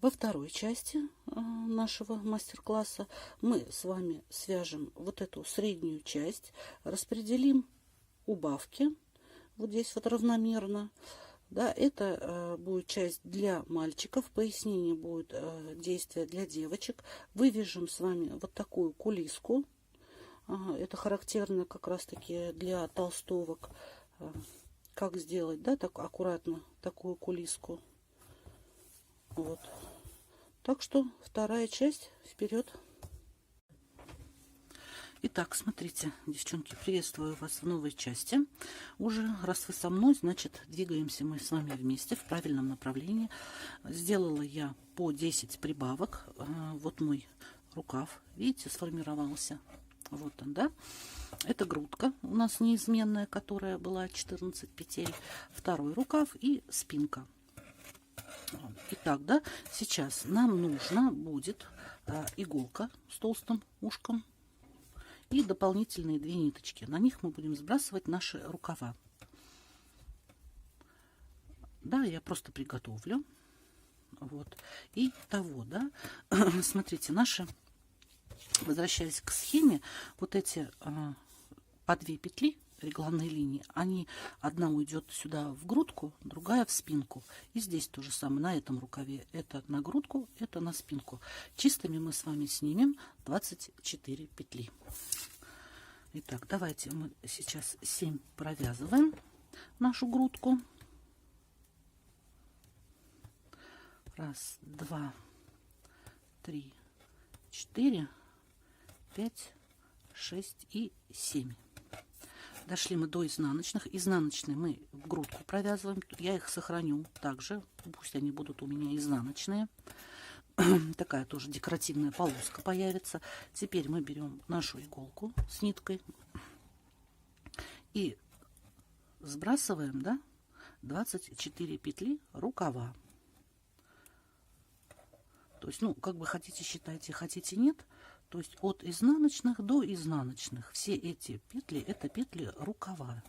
Во второй части нашего мастер-класса мы с вами свяжем вот эту среднюю часть, распределим убавки вот здесь вот равномерно. Да, это будет часть для мальчиков, пояснение будет действие для девочек. Вывяжем с вами вот такую кулиску. Это характерно как раз-таки для толстовок. Как сделать, да, так аккуратно такую кулиску. Вот. Так что вторая часть, вперед. Итак, смотрите, девчонки, приветствую вас в новой части. Уже раз вы со мной, значит, двигаемся мы с вами вместе в правильном направлении. Сделала я по 10 прибавок. Вот мой рукав, видите, сформировался. Вот он, да. Это грудка у нас неизменная, которая была 14 петель. Второй рукав и спинка. Итак, да, сейчас нам нужна будет иголка с толстым ушком и дополнительные 2 ниточки. На них мы будем сбрасывать наши рукава. Да, я просто приготовлю. Вот. И того, да, смотрите, наши, возвращаясь к схеме, вот эти по 2 петли регланной линии, они, одна уйдет сюда в грудку, другая в спинку. И здесь то же самое, на этом рукаве это на грудку, это на спинку. Чистыми мы с вами снимем 24 петли. Итак, давайте мы сейчас 7 провязываем нашу грудку. 1, 2, 3, 4, 5, 6 и 7. Дошли мы до изнаночных. Изнаночные мы в грудку провязываем. Я их сохраню также. Пусть они будут у меня изнаночные. Такая тоже декоративная полоска появится. Теперь мы берем нашу иголку с ниткой и сбрасываем, да, 24 петли рукава. То есть, ну, как бы хотите считайте, хотите нет. То есть от изнаночных до изнаночных. Все эти петли, это петли рукава.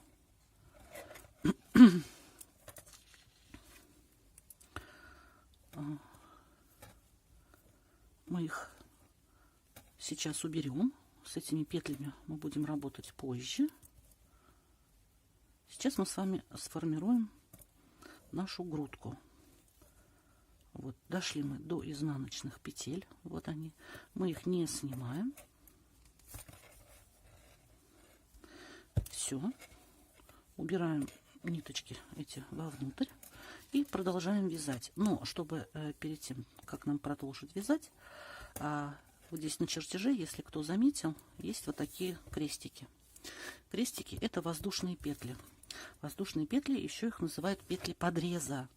Мы их сейчас уберем. С этими петлями мы будем работать позже. Сейчас мы с вами сформируем нашу грудку. Вот, дошли мы до изнаночных петель. Вот они. Мы их не снимаем. Все. Убираем ниточки эти вовнутрь. И продолжаем вязать. Но, чтобы перед тем, как нам продолжить вязать, вот здесь на чертеже, если кто заметил, есть вот такие крестики. Крестики — это воздушные петли. Воздушные петли, еще их называют петли подреза.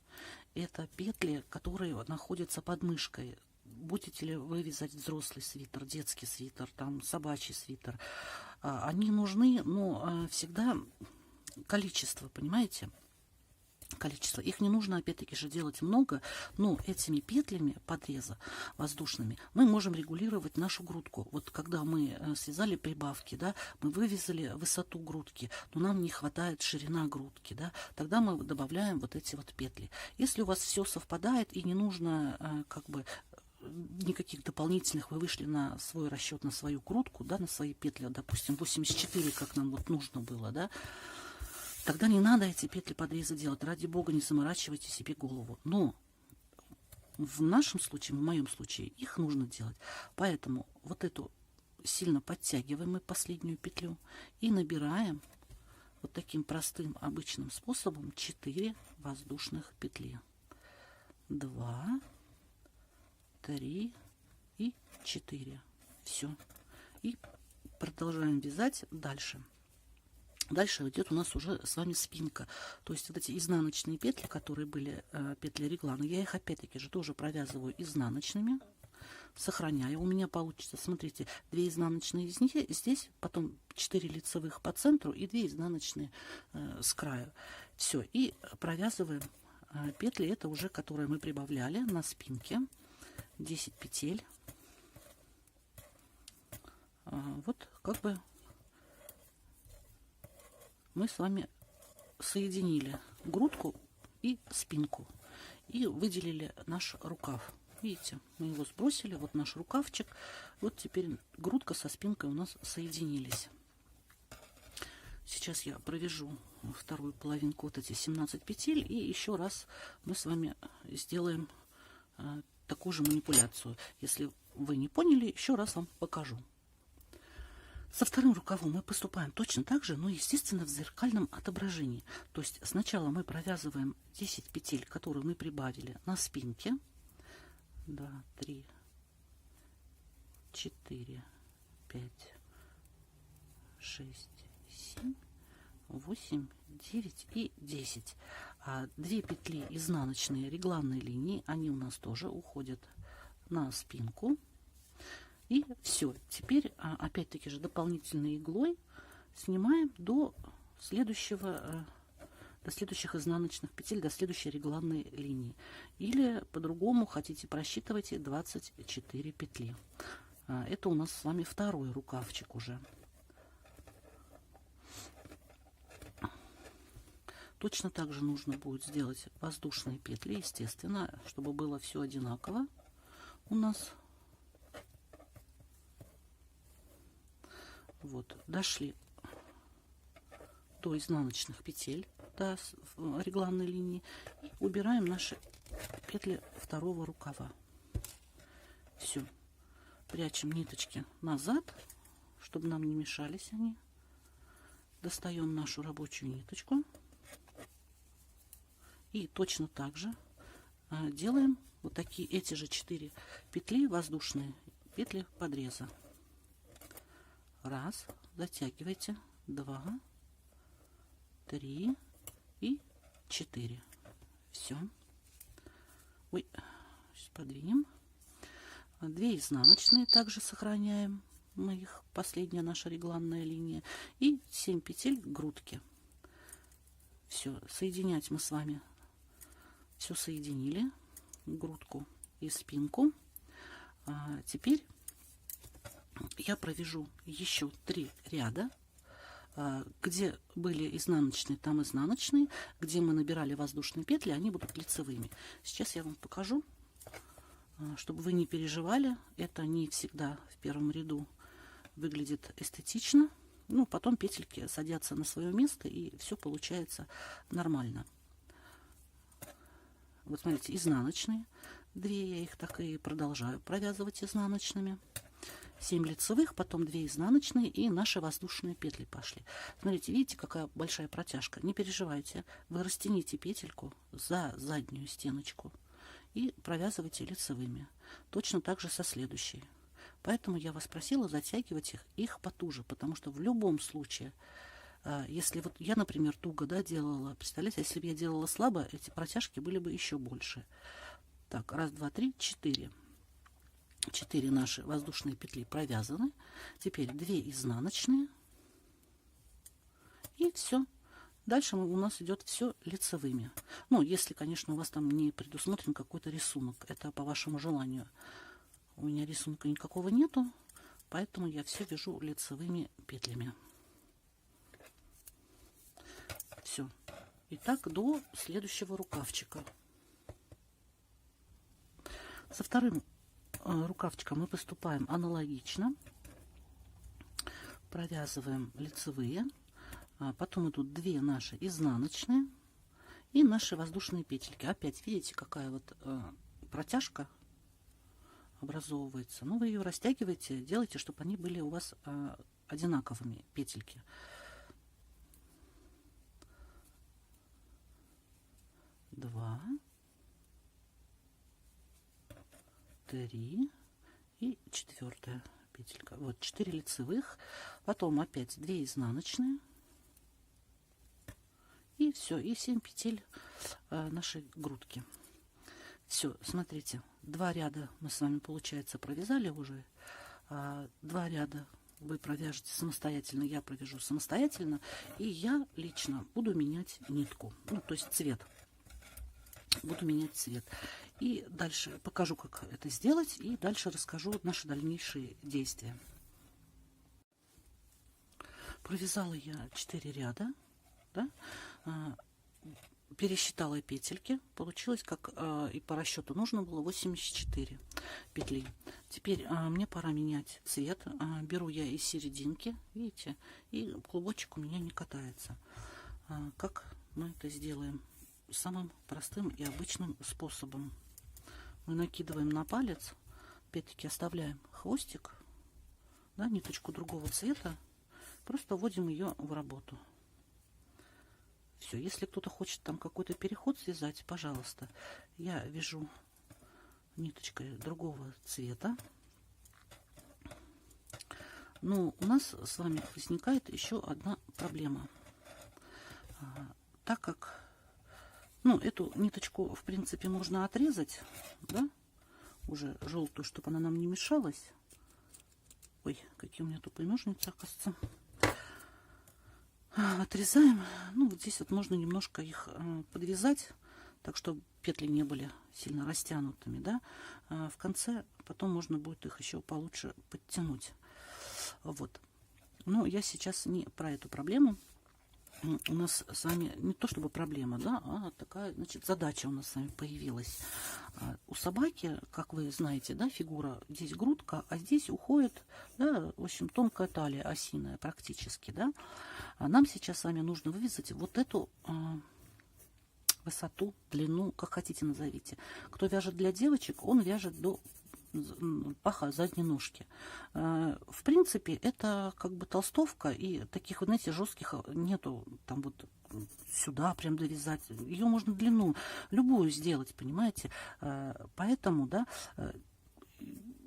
Это петли, которые находятся под мышкой. Будете ли вы вязать взрослый свитер, детский свитер, там собачий свитер, они нужны, но всегда количество, понимаете? Количество. Их не нужно, опять-таки же, делать много, но этими петлями подреза воздушными мы можем регулировать нашу грудку. Вот когда мы связали прибавки, да, мы вывязали высоту грудки, но нам не хватает ширина грудки, да, тогда мы добавляем вот эти вот петли. Если у вас все совпадает и не нужно как бы никаких дополнительных, вы вышли на свой расчет, на свою грудку, да, на свои петли, допустим, 84, как нам вот нужно было, да, тогда не надо эти петли подреза делать. Ради бога, не заморачивайте себе голову. Но в нашем случае, в моем случае, их нужно делать. Поэтому вот эту сильно подтягиваем мы последнюю петлю и набираем вот таким простым обычным способом 4 воздушных петли. 2, 3 и 4. Все. И продолжаем вязать дальше. Дальше идет у нас уже с вами спинка. То есть вот эти изнаночные петли, которые были петли реглана, я их опять-таки же тоже провязываю изнаночными, сохраняю. У меня получится, смотрите, 2 изнаночные здесь, потом 4 лицевых по центру и 2 изнаночные с краю. Все, и провязываем петли, это уже которые мы прибавляли на спинке. 10 петель. Вот как бы мы с вами соединили грудку и спинку и выделили наш рукав. Видите, мы его сбросили, вот наш рукавчик. Вот теперь грудка со спинкой у нас соединились. Сейчас я провяжу вторую половинку, вот эти 17 петель, и еще раз мы с вами сделаем такую же манипуляцию. Если вы не поняли, еще раз вам покажу. Со вторым рукавом мы поступаем точно так же, но, естественно, в зеркальном отображении. То есть сначала мы провязываем 10 петель, которые мы прибавили на спинке. 2, 3, 4, 5, 6, 7, 8, 9 и 10. А 2 петли изнаночные регланной линии, они у нас тоже уходят на спинку. И все. Теперь опять-таки же дополнительной иглой снимаем до следующих изнаночных петель, до следующей регланной линии. Или по-другому хотите, просчитывайте 24 петли. Это у нас с вами второй рукавчик уже. Точно так же нужно будет сделать воздушные петли, естественно, чтобы было все одинаково у нас. Вот, дошли до изнаночных петель, до регланной линии, и убираем наши петли второго рукава. Все, прячем ниточки назад, чтобы нам не мешались они. Достаем нашу рабочую ниточку и точно так же делаем вот такие, эти же 4 петли воздушные, петли подреза. Раз, затягивайте, 2, 3 и 4. Все. Ой, сейчас подвинем. 2 изнаночные также сохраняем. Мы их, последняя наша регланная линия. И 7 петель грудки. Все, соединять мы с вами все соединили. Грудку и спинку. Теперь я провяжу еще 3 ряда, где были изнаночные, там изнаночные, где мы набирали воздушные петли, они будут лицевыми. Сейчас я вам покажу, чтобы вы не переживали, это не всегда в первом ряду выглядит эстетично, ну, потом петельки садятся на свое место, и все получается нормально. Вот смотрите, изнаночные, 2 я их так и продолжаю провязывать изнаночными. 7 лицевых, потом 2 изнаночные, и наши воздушные петли пошли. Смотрите, видите, какая большая протяжка? Не переживайте, вы растяните петельку за заднюю стеночку и провязывайте лицевыми. Точно так же со следующей. Поэтому я вас просила затягивать их потуже, потому что в любом случае, если вот я, например, туго, да, делала, представляете, если бы я делала слабо, эти протяжки были бы еще больше. Так, 1, 2, 3, 4. 4 наши воздушные петли провязаны. Теперь 2 изнаночные. И все. Дальше у нас идет все лицевыми. Ну, если, конечно, у вас там не предусмотрен какой-то рисунок. Это по вашему желанию. У меня рисунка никакого нету. Поэтому я все вяжу лицевыми петлями. Все. И так до следующего рукавчика. Со вторым рукавчиком мы поступаем аналогично. Провязываем лицевые. Потом идут 2 наши изнаночные и наши воздушные петельки. Опять видите, какая вот протяжка образовывается. Ну, вы ее растягиваете, делайте, чтобы они были у вас одинаковыми, петельки. Два, 3 и 4 петелька. Вот 4 лицевых, потом опять 2 изнаночные, и все, и 7 петель нашей грудки. Все, смотрите, 2 ряда мы с вами, получается, провязали уже. 2 ряда вы провяжете самостоятельно, я провяжу самостоятельно, и я лично буду менять нитку, ну, то есть цвет. Буду менять цвет. И дальше покажу, как это сделать, и дальше расскажу наши дальнейшие действия. Провязала я 4 ряда, да? пересчитала петельки, получилось, как и по расчету нужно было, 84 петли. Теперь мне пора менять цвет. Беру я из серединки, видите, и клубочек у меня не катается. Как мы это сделаем? Самым простым и обычным способом. Мы накидываем на палец, опять-таки оставляем хвостик, да, ниточку другого цвета, просто вводим ее в работу. Все, если кто-то хочет там какой-то переход связать, пожалуйста, я вяжу ниточкой другого цвета. Но у нас с вами возникает еще одна проблема. Так как, ну, эту ниточку, в принципе, можно отрезать, да, уже желтую, чтобы она нам не мешалась. Ой, какие у меня тупые ножницы, оказывается. Отрезаем. Ну, вот здесь вот можно немножко их подвязать, так чтобы петли не были сильно растянутыми, да. В конце потом можно будет их еще получше подтянуть. Вот. Но я сейчас не про эту проблему. У нас с вами не то чтобы проблема, да, а такая, значит, задача у нас с вами появилась. У собаки, как вы знаете, да, фигура, здесь грудка, а здесь уходит, да, в общем, тонкая талия, осиная практически, да. Нам сейчас с вами нужно вывязать вот эту высоту, длину, как хотите назовите. Кто вяжет для девочек, он вяжет до паха задней ножки. В принципе, это как бы толстовка, и таких, вот, знаете, жестких нету, там вот сюда прям довязать. Ее можно длину любую сделать, понимаете? Поэтому, да,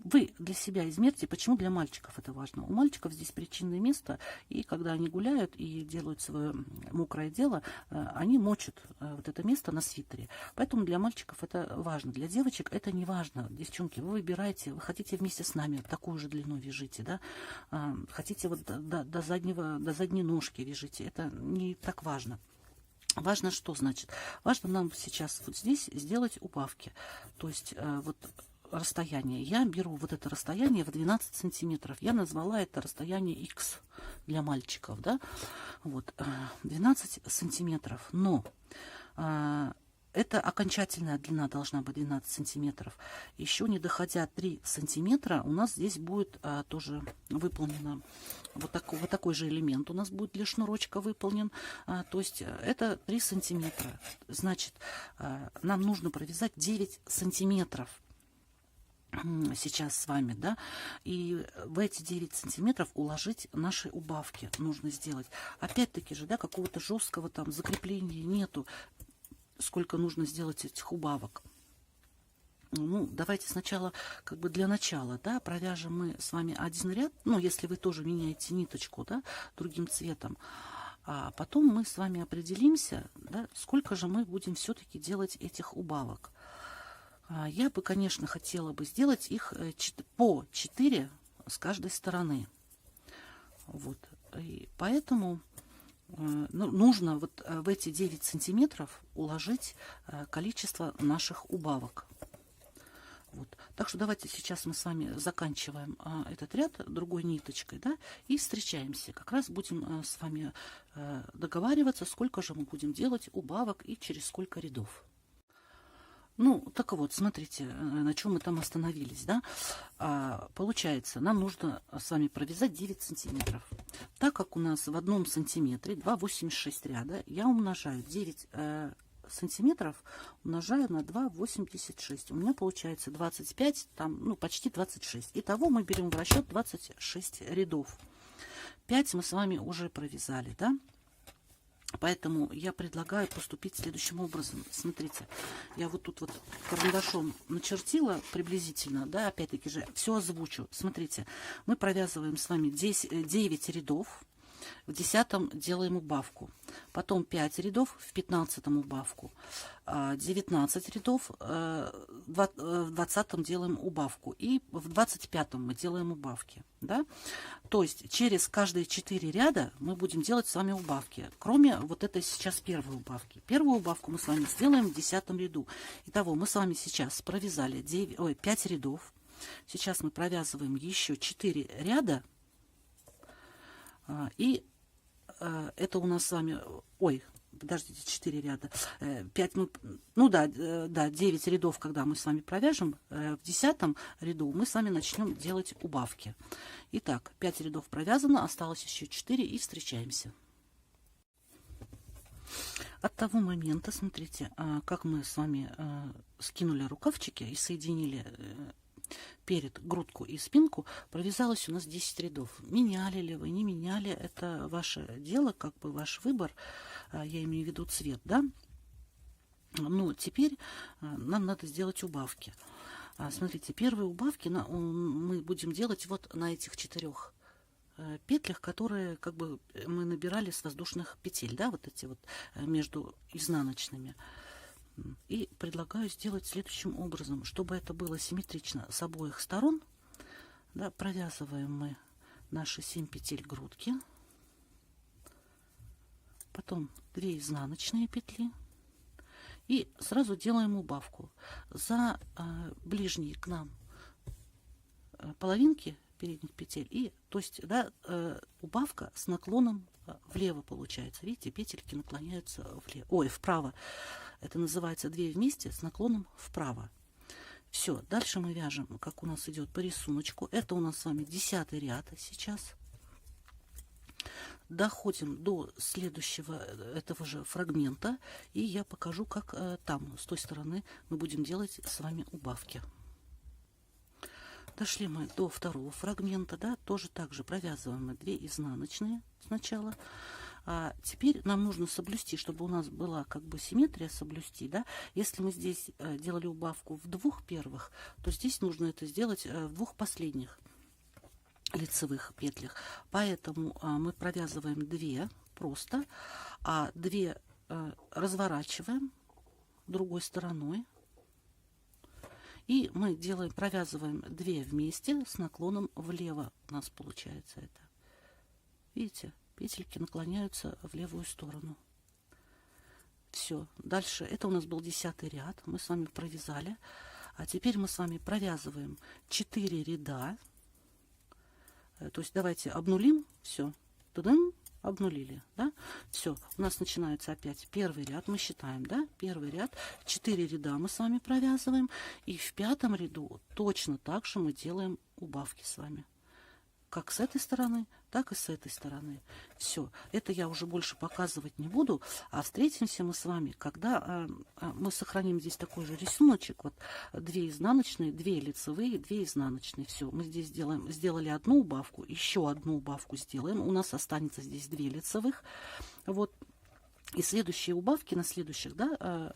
вы для себя измерьте, почему для мальчиков это важно. У мальчиков здесь причинное место, и когда они гуляют и делают свое мокрое дело, они мочат вот это место на свитере. Поэтому для мальчиков это важно. Для девочек это не важно. Девчонки, вы выбираете, вы хотите вместе с нами такую же длину вяжите, да? Хотите вот до задней ножки вяжите. Это не так важно. Важно что значит? Важно нам сейчас вот здесь сделать убавки. То есть вот расстояние. Я беру вот это расстояние в 12 сантиметров. Я назвала это расстояние X для мальчиков, да? Вот, 12 сантиметров. Но это окончательная длина должна быть 12 сантиметров. Еще не доходя 3 сантиметра, у нас здесь будет тоже выполнено вот такой же элемент. У нас будет для шнурочка выполнен. То есть это 3 сантиметра. Значит, нам нужно провязать 9 сантиметров. Сейчас с вами, да, и в эти 9 сантиметров уложить наши убавки нужно сделать. Опять-таки же, да, какого-то жесткого там закрепления нету, сколько нужно сделать этих убавок. Ну, давайте сначала, как бы для начала, да, провяжем мы с вами один ряд, ну, если вы тоже меняете ниточку, да, другим цветом, а потом мы с вами определимся, да, сколько же мы будем все-таки делать этих убавок. Я бы, конечно, хотела бы сделать их по 4 с каждой стороны. Вот. И поэтому нужно вот в эти 9 сантиметров уложить количество наших убавок. Вот. Так что давайте сейчас мы с вами заканчиваем этот ряд другой ниточкой, да, и встречаемся. Как раз будем с вами договариваться, сколько же мы будем делать убавок и через сколько рядов. Ну, так вот, смотрите, на чем мы там остановились, да. Получается, нам нужно с вами провязать 9 сантиметров. Так как у нас в 1 сантиметре 2,86 ряда, я умножаю 9 сантиметров, умножаю на 2,86. У меня получается 25, там, ну, почти 26. Итого мы берем в расчет 26 рядов. 5 мы с вами уже провязали, да. Поэтому я предлагаю поступить следующим образом. Смотрите, я вот тут вот карандашом начертила приблизительно, да, опять-таки же, все озвучу. Смотрите, мы провязываем с вами 9 рядов, в 10-м делаем убавку, потом 5 рядов, в 15-м убавку, 19 рядов, в 20-м делаем убавку, и в 25-м мы делаем убавки, да? То есть через каждые 4 ряда мы будем делать с вами убавки, кроме вот этой сейчас первой убавки. Первую убавку мы с вами сделаем в 10-м ряду. Итого мы с вами сейчас провязали 5 рядов, сейчас мы провязываем еще 4 ряда, и это у нас с вами, подождите, 4 ряда, 5 мы, ну да, 9 рядов, когда мы с вами провяжем, в 10 ряду мы с вами начнем делать убавки. Итак, 5 рядов провязано, осталось еще 4 и встречаемся. От того момента, смотрите, как мы с вами скинули рукавчики и соединили перед грудку и спинку, провязалось у нас 10 рядов. Меняли ли вы, не меняли, это ваше дело, как бы ваш выбор, я имею в виду цвет, да. Но теперь нам надо сделать убавки. Смотрите, первые убавки мы будем делать вот на этих 4 петлях, которые как бы мы набирали с воздушных петель, да, вот эти вот между изнаночными. И предлагаю сделать следующим образом, чтобы это было симметрично с обоих сторон. Да, провязываем мы наши 7 петель грудки, потом 2 изнаночные петли и сразу делаем убавку за ближние к нам половинки передних петель, и то есть, да, убавка с наклоном влево получается. Видите, петельки наклоняются влево, ой, вправо. Это называется 2 вместе с наклоном вправо. Все, дальше мы вяжем, как у нас идет по рисунку. Это у нас с вами 10 ряд сейчас. Доходим до следующего этого же фрагмента, и я покажу, как там, с той стороны, мы будем делать с вами убавки. Дошли мы до второго фрагмента, да, тоже так же провязываем мы 2 изнаночные сначала. А теперь нам нужно соблюсти, чтобы у нас была как бы симметрия, соблюсти, да. Если мы здесь делали убавку в 2 первых, то здесь нужно это сделать в 2 последних лицевых петлях. Поэтому мы провязываем 2 просто, а 2 разворачиваем другой стороной. И мы провязываем 2 вместе с наклоном влево. У нас получается это. Видите, петельки наклоняются в левую сторону. Все. Дальше, это у нас был 10 ряд. Мы с вами провязали. А теперь мы с вами провязываем 4 ряда. То есть давайте обнулим. Все. Тудым. Обнулили, да, все, у нас начинается опять первый ряд, мы считаем, да, первый ряд, 4 ряда мы с вами провязываем, и в 5 ряду точно так же мы делаем убавки с вами, как с этой стороны, так и с этой стороны. Все, это я уже больше показывать не буду, а встретимся мы с вами, когда мы сохраним здесь такой же рисуночек, вот 2 изнаночные, 2 лицевые, 2 изнаночные. Все, мы здесь сделали одну убавку, еще одну убавку сделаем, у нас останется здесь 2 лицевых, вот, и следующие убавки на следующих, да,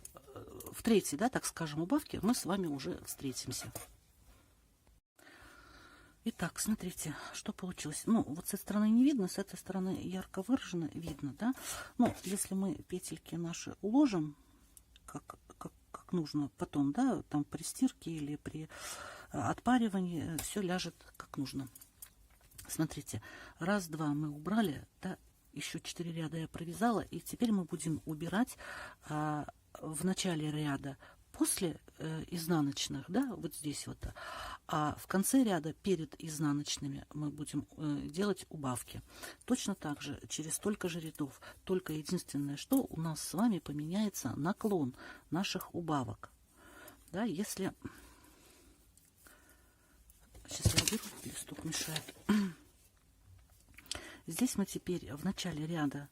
в третьей, да, так скажем, убавке мы с вами уже встретимся. Итак, смотрите, что получилось. Ну, вот с этой стороны не видно, с этой стороны ярко выражено видно, да. Ну, если мы петельки наши уложим, как нужно потом, да, там при стирке или при отпаривании, все ляжет как нужно. Смотрите, 1, 2 мы убрали, да, еще 4 ряда я провязала, и теперь мы будем убирать в начале ряда после изнаночных, да, вот здесь вот, а в конце ряда перед изнаночными мы будем делать убавки. Точно так же, через столько же рядов, только единственное, что у нас с вами поменяется наклон наших убавок. Да, если... Сейчас я уберу, листок мешает. Здесь мы теперь в начале ряда,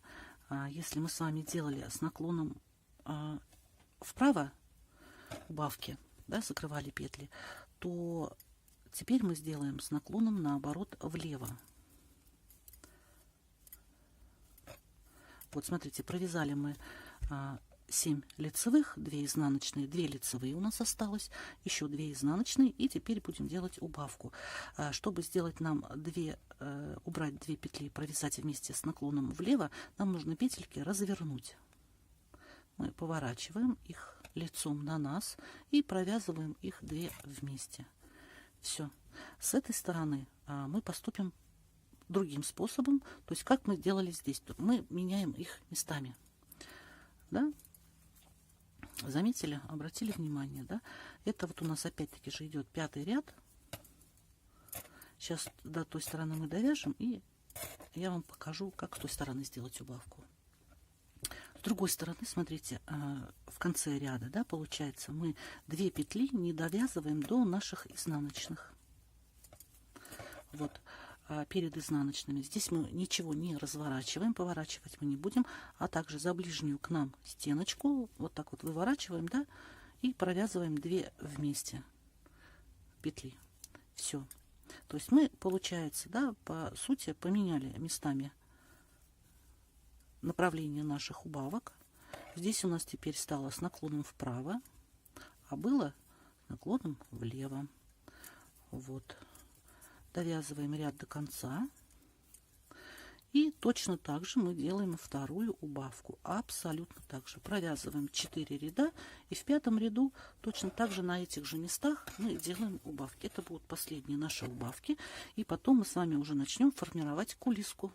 если мы с вами делали с наклоном вправо, убавки, да, закрывали петли, то теперь мы сделаем с наклоном наоборот влево. Вот смотрите, провязали мы 7 лицевых, 2 изнаночные, 2 лицевые у нас осталось, еще 2 изнаночные, и теперь будем делать убавку. Чтобы сделать нам убрать 2 петли и провязать вместе с наклоном влево, нам нужно петельки развернуть. Мы поворачиваем их лицом на нас и провязываем их 2 вместе. Все. С этой стороны мы поступим другим способом, то есть как мы делали здесь. Мы меняем их местами. Да? Заметили? Обратили внимание, да? Это вот у нас опять-таки же идет 5-й ряд. Сейчас до той стороны мы довяжем, и я вам покажу, как с той стороны сделать убавку. С другой стороны, смотрите, в конце ряда, да, получается, мы 2 петли не довязываем до наших изнаночных. Вот, перед изнаночными. Здесь мы ничего не разворачиваем, поворачивать мы не будем, а также за ближнюю к нам стеночку вот так вот выворачиваем, да, и провязываем 2 вместе петли. Все. То есть мы, получается, да, по сути поменяли местами направление наших убавок. Здесь у нас теперь стало с наклоном вправо, а было с наклоном влево. Вот. Довязываем ряд до конца. И точно так же мы делаем вторую убавку. Абсолютно так же. Провязываем 4 ряда. И в 5-м ряду точно так же на этих же местах мы делаем убавки. Это будут последние наши убавки. И потом мы с вами уже начнем формировать кулиску.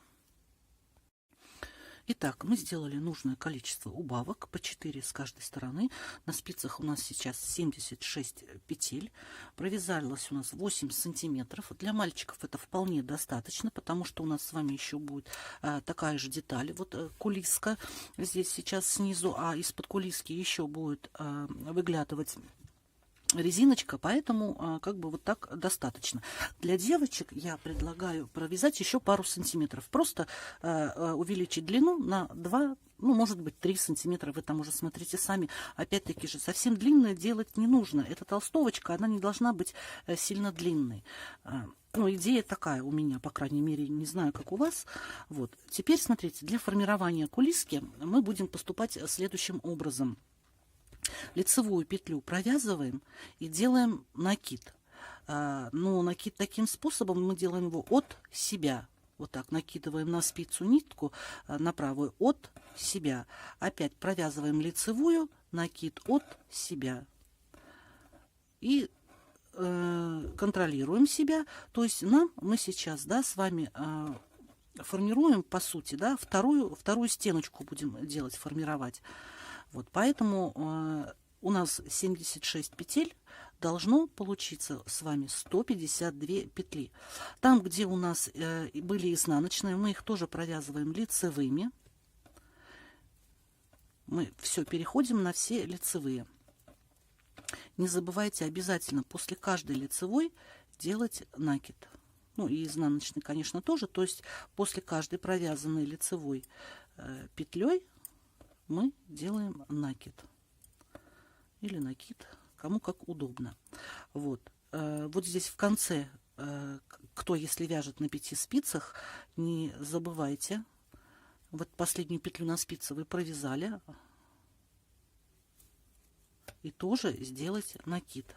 Итак, мы сделали нужное количество убавок, по 4 с каждой стороны. На спицах у нас сейчас 76 петель. Провязалось у нас 8 сантиметров. Для мальчиков это вполне достаточно, потому что у нас с вами еще будет такая же деталь. Вот кулиска здесь сейчас снизу, а из-под кулиски еще будет выглядывать резиночка, поэтому как бы вот так достаточно. Для девочек я предлагаю провязать еще пару сантиметров, просто увеличить длину на 2, ну может быть 3 сантиметра, вы там уже смотрите сами. Опять-таки же совсем длинное делать не нужно. Эта толстовочка, она не должна быть сильно длинной. Ну, идея такая у меня, по крайней мере, не знаю, как у вас. Вот. Теперь смотрите, для формирования кулиски мы будем поступать следующим образом. Лицевую петлю провязываем и делаем накид. Но накид таким способом мы делаем его от себя. Вот так накидываем на спицу нитку на правую от себя. Опять провязываем лицевую, накид от себя. И контролируем себя. То есть мы сейчас, да, с вами формируем, по сути, да, вторую стеночку будем делать, формировать. Вот, поэтому у нас 76 петель, должно получиться с вами 152 петли. Там, где у нас были изнаночные, мы их тоже провязываем лицевыми. Мы все переходим на все лицевые. Не забывайте обязательно после каждой лицевой делать накид. Ну и изнаночный, конечно, тоже. То есть после каждой провязанной лицевой петлей мы делаем накид или накид, кому как удобно. Вот, вот здесь в конце, кто если вяжет на 5 спицах, не забывайте, вот последнюю петлю на спице вы провязали и тоже сделать накид.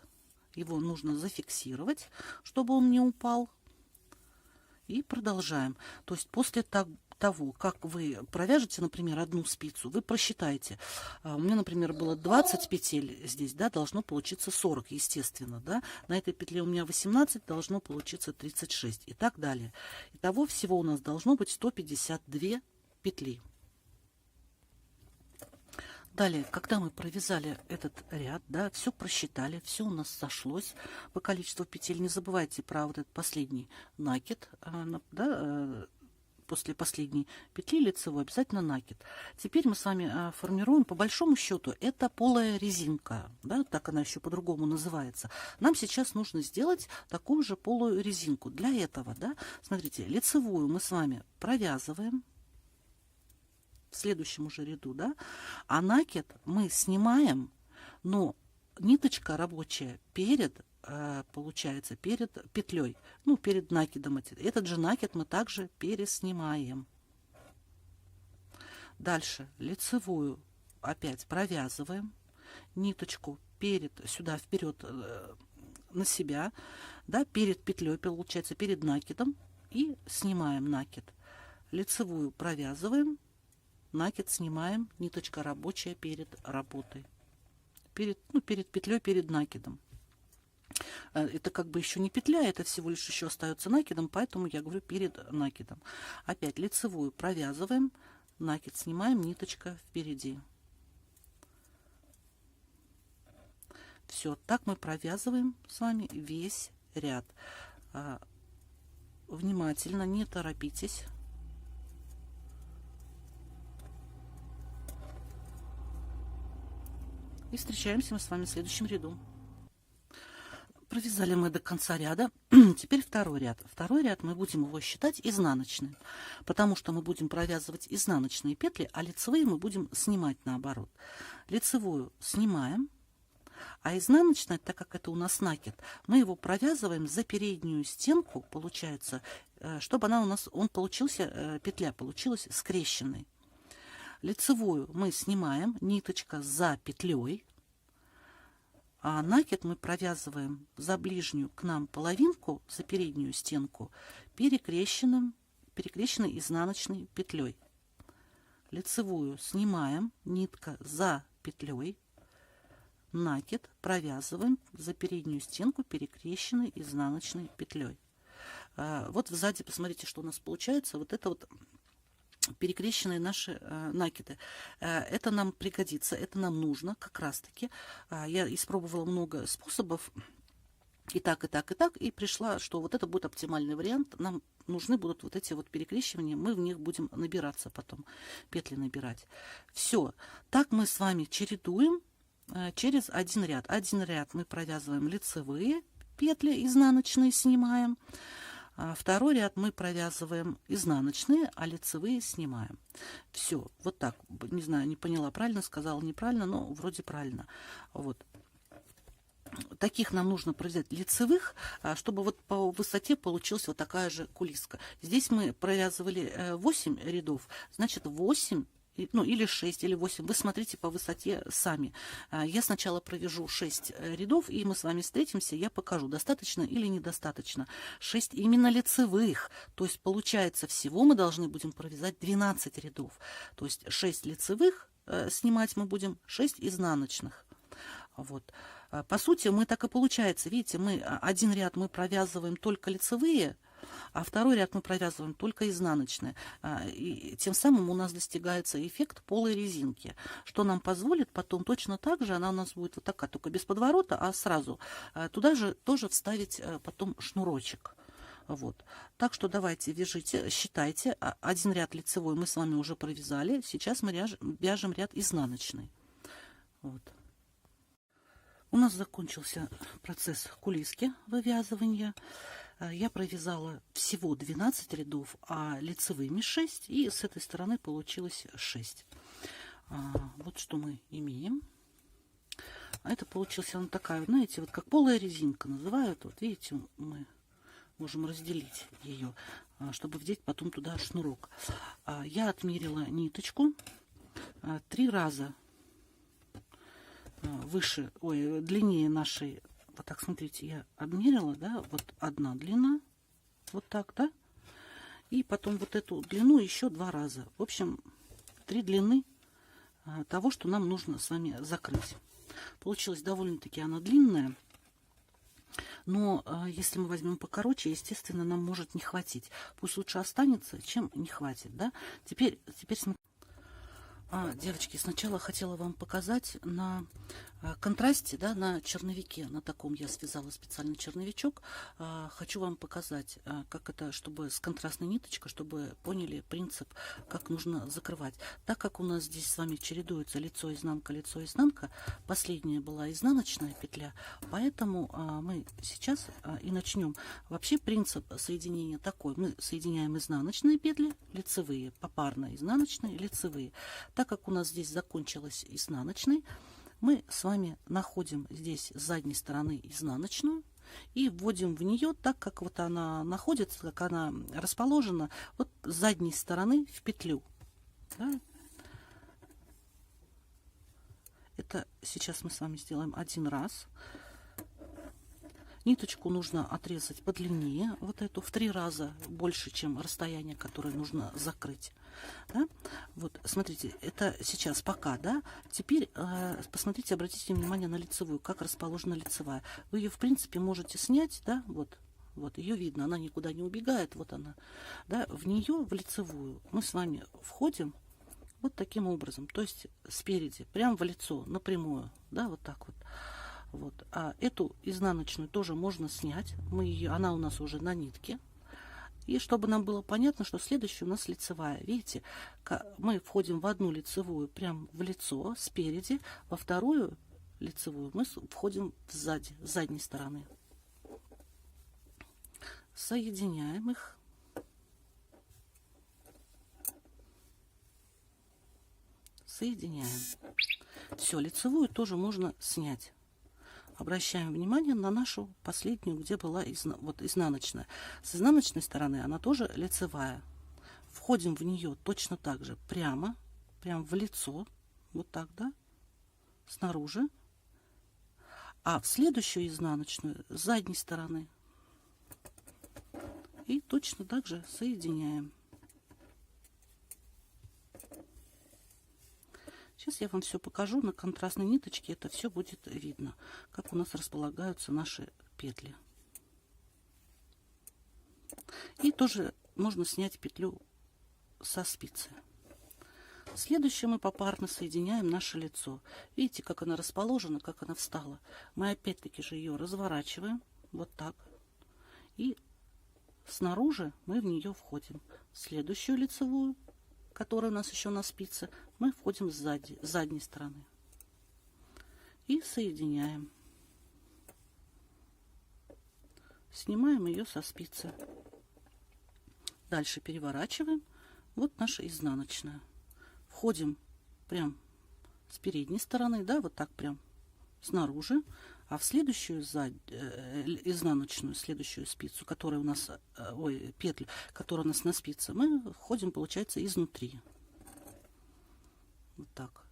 Его нужно зафиксировать, чтобы он не упал. И продолжаем. То есть после того, как вы провяжете, например, одну спицу, вы просчитаете. У меня, например, было 20 петель здесь, да, должно получиться 40, естественно, да. На этой петле у меня 18, должно получиться 36 и так далее. Итого всего у нас должно быть 152 петли. Далее, когда мы провязали этот ряд, да, все просчитали, все у нас сошлось по количеству петель. Не забывайте про вот этот последний накид, да, после последней петли лицевой обязательно накид. Теперь мы с вами формируем, по большому счету, это полая резинка, да, так она еще по-другому называется. Нам сейчас нужно сделать такую же полую резинку. Для этого, да, смотрите, лицевую мы с вами провязываем в следующем уже ряду, да, а накид мы снимаем, но ниточка рабочая перед, получается, перед петлей, ну, перед накидом. Этот же накид мы также переснимаем. Дальше лицевую опять провязываем, ниточку сюда вперед на себя, да, перед петлей, получается, перед накидом, и снимаем накид. Лицевую провязываем, накид снимаем, ниточка рабочая перед работой, перед петлей, перед накидом. Это как бы еще не петля, это всего лишь еще остается накидом, поэтому я говорю перед накидом. Опять лицевую провязываем, накид снимаем, ниточка впереди. Все, так мы провязываем с вами весь ряд. Внимательно, не торопитесь. И встречаемся мы с вами в следующем ряду. Провязали мы до конца ряда. Теперь второй ряд. Второй ряд мы будем его считать изнаночным, потому что мы будем провязывать изнаночные петли, а лицевые мы будем снимать наоборот. Лицевую снимаем, а изнаночная, так как это у нас накид, мы его провязываем за переднюю стенку, получается, чтобы она у нас, петля получилась скрещенной. Лицевую мы снимаем, ниточка за петлей. А накид мы провязываем за ближнюю к нам половинку, за переднюю стенку, перекрещенной изнаночной петлей. Лицевую снимаем, нитка за петлей, накид провязываем за переднюю стенку, перекрещенной изнаночной петлей. Вот сзади, посмотрите, что у нас получается. Вот это вот перекрещенные наши накиды. Это нам пригодится, это нам нужно как раз-таки. Я испробовала много способов, и так, и так, и так, и пришла, что вот это будет оптимальный вариант. Нам нужны будут вот эти вот перекрещивания, мы в них будем набираться потом, петли набирать. Все, так мы с вами чередуем через один ряд. Один ряд мы провязываем лицевые петли, изнаночные снимаем. Второй ряд мы провязываем изнаночные, а лицевые снимаем. Все, вот так. Не знаю, не поняла, правильно сказала, неправильно, но вроде правильно. Вот. Таких нам нужно провязать лицевых, чтобы вот по высоте получилась вот такая же кулиска. Здесь мы провязывали 8 рядов, значит 8, ну, или 6, или 8. Вы смотрите по высоте сами. Я сначала провяжу 6 рядов, и мы с вами встретимся, я покажу, достаточно или недостаточно. 6 именно лицевых. То есть, получается, всего мы должны будем провязать 12 рядов. То есть, 6 лицевых снимать мы будем, 6 изнаночных. Вот. По сути, мы так и получается. Видите, один ряд мы провязываем только лицевые, а второй ряд мы провязываем только изнаночные. И тем самым у нас достигается эффект полой резинки, что нам позволит потом точно так же, она у нас будет вот такая, только без подворота, а сразу туда же тоже вставить потом шнурочек. Вот. Так что давайте вяжите, считайте. Один ряд лицевой мы с вами уже провязали. Сейчас мы вяжем ряд изнаночный. Вот. У нас закончился процесс кулиски вывязывания. Я провязала всего 12 рядов, а лицевыми 6, и с этой стороны получилось 6. Вот что мы имеем. Это получилась она такая, знаете, вот как полая резинка называют. Вот видите, мы можем разделить ее, чтобы вдеть потом туда шнурок. Я отмерила ниточку 3 раза выше, длиннее нашей. Вот так, смотрите, я обмерила, да, вот одна длина, вот так, да, и потом вот эту длину еще 2 раза. В общем, 3 длины того, что нам нужно с вами закрыть. Получилась довольно-таки она длинная, но если мы возьмем покороче, естественно, нам может не хватить. Пусть лучше останется, чем не хватит, да. Теперь смотрите. Девочки, сначала хотела вам показать на контрасте, да, на черновике, на таком я связала специально черновичок. Хочу вам показать, как это, чтобы с контрастной ниточкой, чтобы поняли принцип, как нужно закрывать. Так как у нас здесь с вами чередуется лицо, изнанка, последняя была изнаночная петля, поэтому мы сейчас и начнем. Вообще принцип соединения такой: мы соединяем изнаночные петли, лицевые, попарно изнаночные, лицевые. Так как у нас здесь закончилась изнаночной, мы с вами находим здесь с задней стороны изнаночную и вводим в нее так, как вот она находится, как она расположена, вот с задней стороны в петлю. Да? Это сейчас мы с вами сделаем один раз. Ниточку нужно отрезать подлиннее, вот эту в 3 раза больше, чем расстояние, которое нужно закрыть. Да? Вот, смотрите, это сейчас пока, да. Теперь посмотрите, обратите внимание на лицевую, как расположена лицевая. Вы ее, в принципе, можете снять, да, вот ее видно, она никуда не убегает, вот она, да. В нее, в лицевую, мы с вами входим вот таким образом, то есть спереди, прямо в лицо, напрямую, да, вот так вот. Вот. А эту изнаночную тоже можно снять. Она у нас уже на нитке. И чтобы нам было понятно, что следующая у нас лицевая. Видите, мы входим в одну лицевую прям в лицо спереди, во вторую лицевую мы входим сзади, с задней стороны. Соединяем их. Соединяем. Все, лицевую тоже можно снять. Обращаем внимание на нашу последнюю, где была вот изнаночная. С изнаночной стороны она тоже лицевая. Входим в нее точно так же, прямо в лицо, вот так, да, снаружи. А в следующую изнаночную с задней стороны. И точно так же соединяем. Сейчас я вам все покажу на контрастной ниточке, это все будет видно, как у нас располагаются наши петли. И тоже можно снять петлю со спицы. Следующее мы попарно соединяем наше лицо. Видите, как она расположена, как она встала. Мы опять-таки же ее разворачиваем, вот так. И снаружи мы в нее входим. В следующую лицевую, которая у нас еще на спице, мы входим сзади, с задней стороны. И соединяем. Снимаем ее со спицы. Дальше переворачиваем. Вот наша изнаночная. Входим прям с передней стороны, да, вот так прям снаружи. А в следующую изнаночную, следующую спицу, которая у нас, петлю, которая у нас на спице, мы входим, получается, изнутри. Вот так.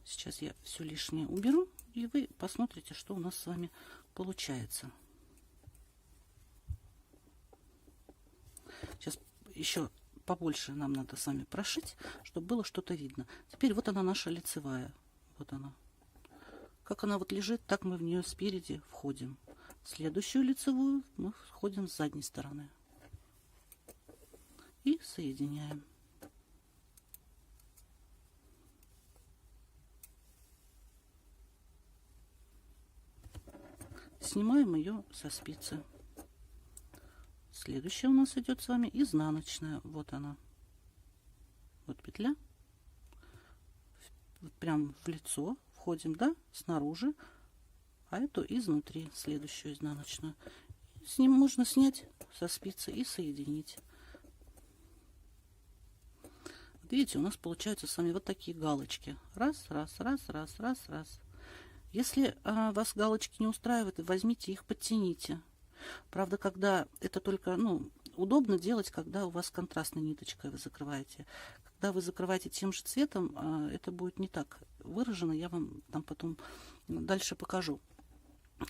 Сейчас я все лишнее уберу, и вы посмотрите, что у нас с вами получается. Сейчас еще побольше нам надо с вами прошить, чтобы было что-то видно. Теперь вот она наша лицевая. Вот она. Как она вот лежит, так мы в нее спереди входим. В следующую лицевую мы входим с задней стороны. И соединяем. Снимаем ее со спицы. Следующая у нас идет с вами изнаночная. Вот она. Вот петля. Вот прям в лицо входим, да, снаружи. А эту изнутри, следующую изнаночную. С ним можно снять со спицы и соединить. Вот видите, у нас получаются с вами вот такие галочки. Раз, раз, раз, раз, раз, раз. Если вас галочки не устраивают, возьмите их, подтяните. Правда, когда это только, удобно делать, когда у вас контрастной ниточкой вы закрываете. Когда вы закрываете тем же цветом, это будет не так выражено. Я вам там потом дальше покажу,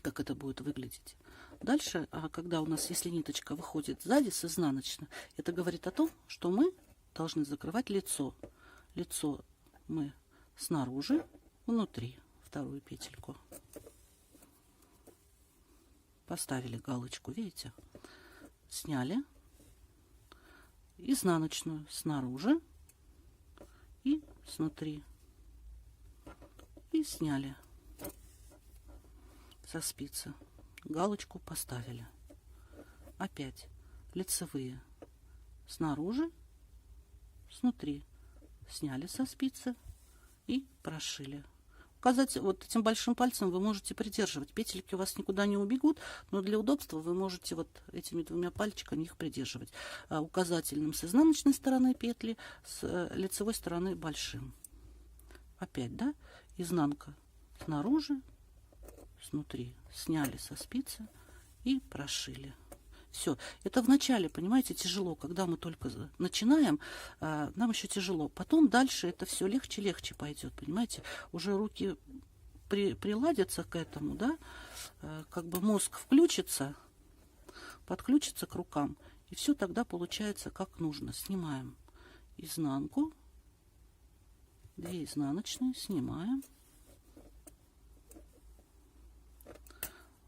как это будет выглядеть. Дальше, когда у нас, если ниточка выходит сзади с изнаночной, это говорит о том, что мы должны закрывать лицо. Лицо мы снаружи, внутри, вторую петельку. Поставили галочку, видите? Сняли изнаночную снаружи и снутри. И сняли со спицы. Галочку поставили. Опять лицевые снаружи, снутри. Сняли со спицы и прошили. Указать вот этим большим пальцем вы можете придерживать. Петельки у вас никуда не убегут, но для удобства вы можете вот этими двумя пальчиками их придерживать. Указательным с изнаночной стороны петли, с лицевой стороны большим. Опять, да, изнанка снаружи, снутри. Сняли со спицы и прошили. Все. Это в начале, понимаете, тяжело. Когда мы только начинаем, нам еще тяжело. Потом дальше это все легче пойдет, понимаете. Уже руки приладятся к этому, да. Как бы мозг включится, подключится к рукам. И все тогда получается как нужно. Снимаем изнанку. 2 изнаночные снимаем.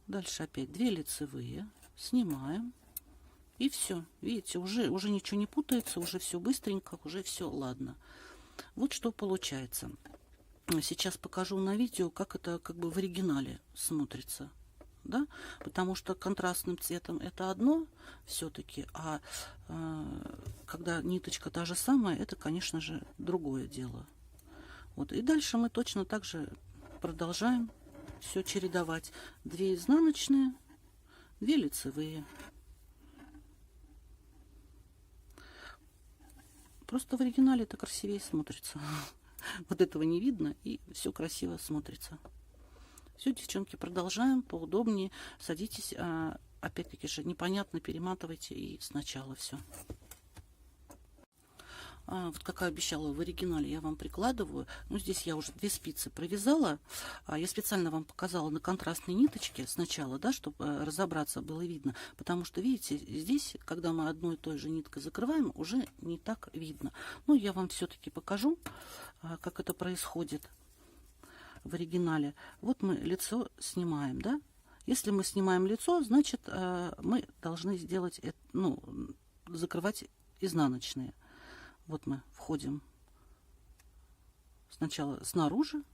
Дальше опять 2 лицевые. Снимаем. И все. Видите, уже ничего не путается, уже все быстренько, уже все ладно. Вот что получается. Сейчас покажу на видео, как это как бы в оригинале смотрится. да, потому что контрастным цветом это одно все-таки, а когда ниточка та же самая, это, конечно же, другое дело. Вот, и дальше мы точно так же продолжаем все чередовать. 2 изнаночные, 2 лицевые. Просто в оригинале это красивее смотрится. Вот этого не видно, и все красиво смотрится. Все, девчонки, продолжаем поудобнее. Садитесь, опять-таки же непонятно, перематывайте и сначала все. Вот как и обещала, в оригинале я вам прикладываю. Ну, здесь я уже 2 спицы провязала. Я специально вам показала на контрастной ниточке сначала, да, чтобы разобраться было видно. Потому что, видите, здесь, когда мы одной и той же ниткой закрываем, уже не так видно. Но я вам все-таки покажу, как это происходит в оригинале. Вот мы лицо снимаем, да. Если мы снимаем лицо, значит, мы должны сделать, ну, закрывать изнаночные. Вот мы входим сначала снаружи,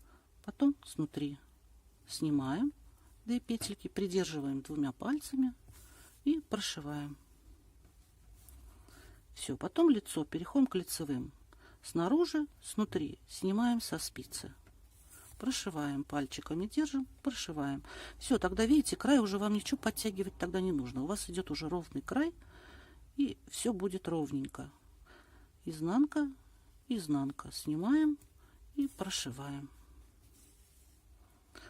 потом снутри. Снимаем 2 петельки, придерживаем 2 пальцами и прошиваем. Все, потом лицо, переходим к лицевым. Снаружи, снутри, снимаем со спицы. Прошиваем, пальчиками держим, прошиваем. Все, тогда, видите, край уже вам ничего подтягивать тогда не нужно. У вас идет уже ровный край, и все будет ровненько. Изнанка, изнанка, снимаем и прошиваем.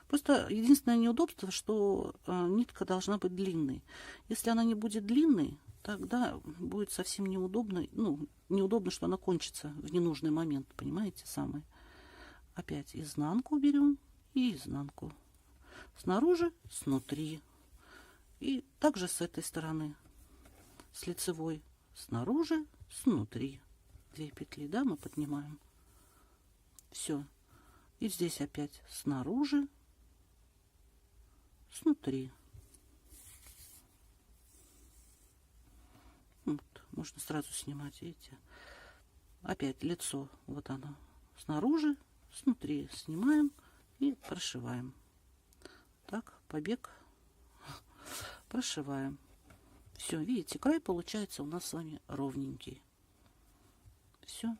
Просто единственное неудобство, что нитка должна быть длинной. Если она не будет длинной, тогда будет совсем неудобно. Ну, неудобно, что она кончится в ненужный момент, понимаете, самое. Опять изнанку берем и изнанку. Снаружи, снутри. И также с этой стороны, с лицевой, снаружи, снутри. 2 петли, да, мы поднимаем. Все. И здесь опять снаружи, снутри. Вот, можно сразу снимать, видите. Опять лицо, вот оно. Снаружи, снутри. Снимаем и прошиваем. Так, побег. Прошиваем. Все, видите, край получается у нас с вами ровненький. Все.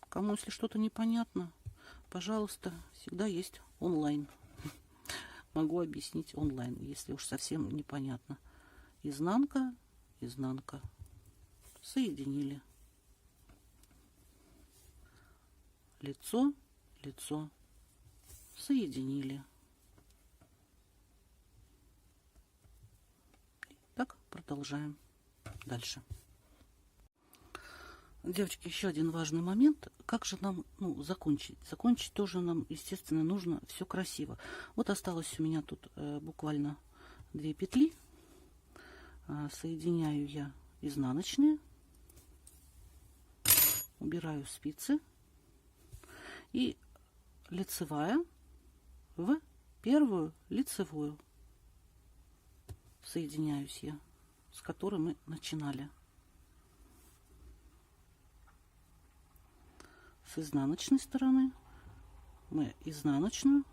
Кому, если что-то непонятно, пожалуйста, всегда есть онлайн. Могу объяснить онлайн, если уж совсем непонятно. Изнанка, изнанка. Соединили. Лицо, лицо. Соединили. Так, продолжаем дальше. Девочки, еще один важный момент. Как же нам закончить? Закончить тоже нам, естественно, нужно все красиво. Вот осталось у меня тут буквально 2 петли. Соединяю я изнаночные. Убираю спицы. И лицевая в первую лицевую. Соединяюсь я, с которой мы начинали. С изнаночной стороны мы изнаночную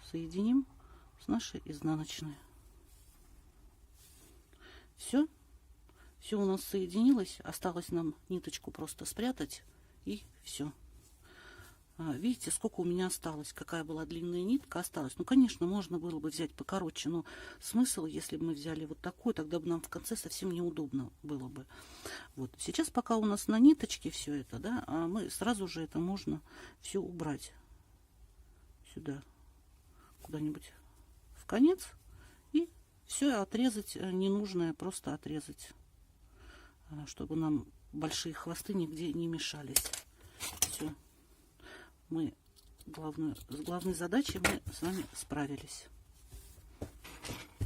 соединим с нашей изнаночной. Все у нас соединилось. Осталось нам ниточку просто спрятать, и все. Видите, сколько у меня осталось, какая была длинная нитка осталась. Ну, конечно, можно было бы взять покороче, но смысл, если бы мы взяли вот такую, тогда бы нам в конце совсем неудобно было бы. Вот сейчас, пока у нас на ниточке все это, да, мы сразу же это можно все убрать сюда, куда-нибудь в конец, и все отрезать ненужное, просто отрезать, чтобы нам большие хвосты нигде не мешались. Все. Мы с главной задачей мы с вами справились.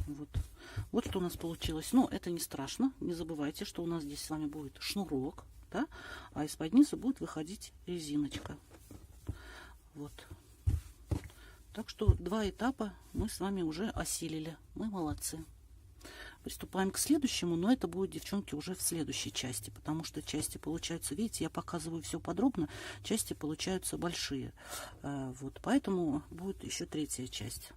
Вот что у нас получилось. Но это не страшно. Не забывайте, что у нас здесь с вами будет шнурок, да? А из-под низа будет выходить резиночка. Вот. Так что 2 этапа мы с вами уже осилили. Мы молодцы. Приступаем к следующему, но это будет, девчонки, уже в следующей части, потому что части получаются, видите, я показываю все подробно, части получаются большие. Вот, поэтому будет еще 3-я часть.